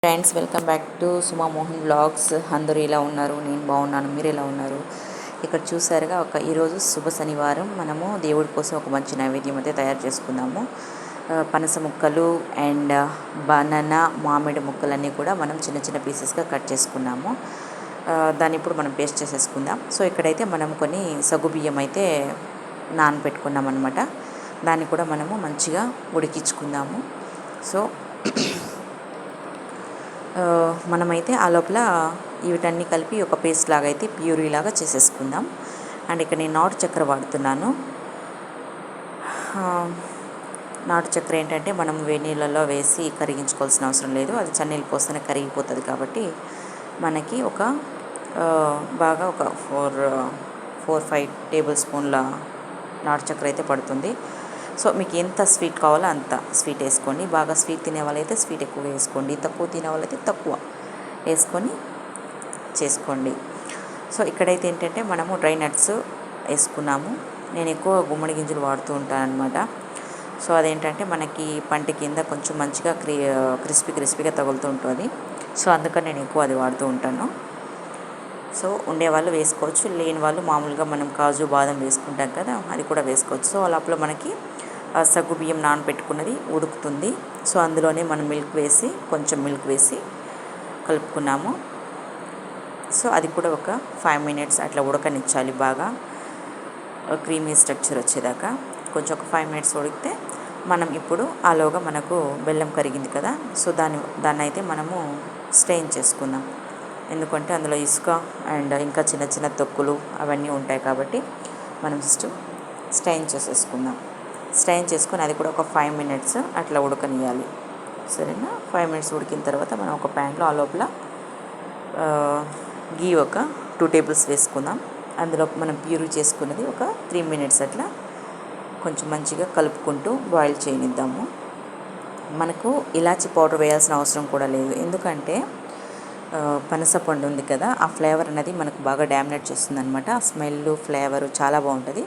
Friends, welcome back to Suma Mohan vlogs. అందరూ ఎలా ఉన్నారు? నేను బాగున్నాను. మీరు ఎలా ఉన్నారు? ఇక్కడ చూసారుగా, ఈరోజు శుభ శనివారం. మనము దేవుడి కోసం ఒక మంచి నైవేద్యం అయితే తయారు చేసుకుందాము. పనస ముక్కలు అండ్ బనానా, మామిడి ముక్కలన్నీ కూడా మనం చిన్న చిన్న పీసెస్గా కట్ చేసుకున్నాము. దాన్ని ఇప్పుడు మనం పేస్ట్ చేసేసుకుందాం. సో ఇక్కడైతే మనం కొన్ని సగ్గుబియ్యం అయితే నానబెట్టుకున్నాం అనమాట. దాన్ని కూడా మనము మంచిగా ఉడికించుకుందాము. సో మనమైతే ఆ లోపల వీటన్నీ కలిపి ఒక పేస్ట్ లాగా అయితే ప్యూరీ లాగా చేసేసుకుందాం. అండ్ ఇక్కడ నేను నాటు చక్కెర వాడుతున్నాను. నాటు చక్కెర ఏంటంటే మనం వేడి నీళ్ళల్లో వేసి కరిగించుకోవాల్సిన అవసరం లేదు. అది చన్నీళ్ళు పోస్తేనే కరిగిపోతుంది. కాబట్టి మనకి బాగా ఒక 4-5 టేబుల్ స్పూన్ల నాటు చక్కెర అయితే పడుతుంది. సో మీకు ఎంత స్వీట్ కావాలో అంత స్వీట్ వేసుకోండి. బాగా స్వీట్ తినే వాళ్ళైతే స్వీట్ ఎక్కువ వేసుకోండి, తక్కువ తినే వాళ్ళైతే తక్కువ వేసుకొని చేసుకోండి. సో ఇక్కడైతే ఏంటంటే మనము డ్రై నట్స్ వేసుకున్నాము. నేను ఎక్కువ గుమ్మడి గింజలు వాడుతూ ఉంటాను అనమాట. సో అదేంటంటే మనకి పంట కింద కొంచెం మంచిగా క్రిస్పీగా తగులుతూ ఉంటుంది. సో అందుకని నేను ఎక్కువ అది వాడుతూ ఉంటాను. సో ఉండేవాళ్ళు వేసుకోవచ్చు, లేని వాళ్ళు మామూలుగా మనం కాజు బాదం వేసుకుంటాం కదా, అది కూడా వేసుకోవచ్చు. సో లోపల మనకి సగ్గు బియ్యం నానబెట్టుకున్నది ఉడుకుతుంది. సో అందులోనే మనం కొంచెం మిల్క్ వేసి కలుపుకున్నాము. సో అది కూడా ఒక 5 మినిట్స్ అట్లా ఉడకనిచ్చాలి. బాగా క్రీమీ స్ట్రక్చర్ వచ్చేదాకా కొంచెం ఒక 5 మినిట్స్ ఉడికితే మనం ఇప్పుడు ఆలోగా మనకు బెల్లం కరిగింది కదా, సో దాన్ని అయితే మనము స్ట్రెయిన్ చేసుకుందాం. ఎందుకంటే అందులో ఇసుక అండ్ ఇంకా చిన్న చిన్న తొక్కులు అవన్నీ ఉంటాయి. కాబట్టి మనం జస్ట్ స్ట్రెయిన్ చేసేసుకుందాం. స్ట్రెయిన్ చేసుకొని అది కూడా ఒక 5 మినిట్స్ అట్లా ఉడకనియాలి. సరేనా? 5 మినిట్స్ ఉడికిన తర్వాత మనం ఒక ప్యాన్లో ఆ లోపల గీ ఒక 2 టేబుల్స్ వేసుకుందాం. అందులో మనం ప్యూరీ చేసుకున్నది ఒక 3 మినిట్స్ అట్లా కొంచెం మంచిగా కలుపుకుంటూ బాయిల్ చేయనిద్దాము. మనకు ఇలాచి పౌడర్ వేయాల్సిన అవసరం కూడా లేదు. ఎందుకంటే పనసపండు ఉంది కదా, ఆ ఫ్లేవర్ అనేది మనకు బాగా డామినేట్ చేస్తుంది అనమాట. ఆ స్మెల్ ఫ్లేవరు చాలా బాగుంటుంది.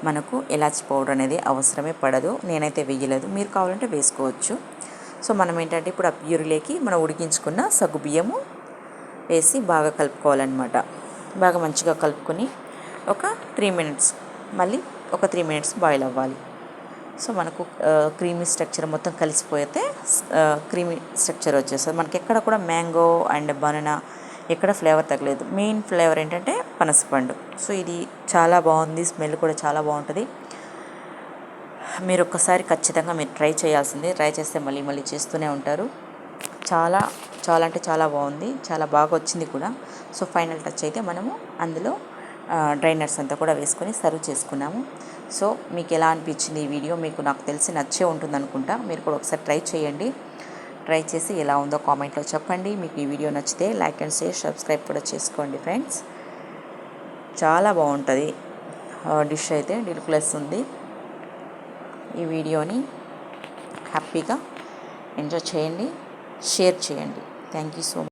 మనకు ఇలాచి పౌడర్ అనేది అవసరమే పడదు. నేనైతే వేయలేదు, మీరు కావాలంటే వేసుకోవచ్చు. సో మనం ఏంటంటే ఇప్పుడు ఆ ప్యూరీలోకి మనం ఉడికించుకున్న సగ్గు బియ్యము వేసి బాగా కలుపుకోవాలన్నమాట. బాగా మంచిగా కలుపుకొని ఒక 3 మినిట్స్ మళ్ళీ ఒక 3 మినిట్స్ బాయిల్ అవ్వాలి. సో మనకు క్రీమీ స్ట్రక్చర్ మొత్తం కలిసిపోతే క్రీమీ స్ట్రక్చర్ వచ్చేస్తుంది. మనకి ఎక్కడ కూడా మ్యాంగో అండ్ బనానా ఎక్కడ ఫ్లేవర్ తగ్గలేదు. మెయిన్ ఫ్లేవర్ ఏంటంటే పనసపండు. సో ఇది చాలా బాగుంది, స్మెల్ కూడా చాలా బాగుంటుంది. మీరు ఒక్కసారి ఖచ్చితంగా మీరు ట్రై చేయాల్సిందే. ట్రై చేస్తే మళ్ళీ మళ్ళీ చేస్తూనే ఉంటారు. చాలా చాలా అంటే చాలా బాగుంది, చాలా బాగా వచ్చింది కూడా. సో ఫైనల్ టచ్ అయితే మనము అందులో డ్రై నట్స్ అంతా కూడా వేసుకొని సర్వ్ చేసుకున్నాము. సో మీకు ఎలా అనిపించింది ఈ వీడియో? మీకు నాకు తెలిసి నచ్చే ఉంటుంది అనుకుంటా. మీరు కూడా ఒకసారి ట్రై చేయండి. ట్రై చేసి ఎలా ఉందో కామెంట్లో చెప్పండి. మీకు ఈ వీడియో నచ్చితే లైక్ అండ్ షేర్, సబ్స్క్రైబ్ కూడా చేసుకోండి ఫ్రెండ్స్. చాలా బాగుంటుంది డిష్ అయితే, డిలిక్యులస్ ఉంది. ఈ వీడియోని హ్యాపీగా ఎంజాయ్ చేయండి, షేర్ చేయండి. Thank you so much.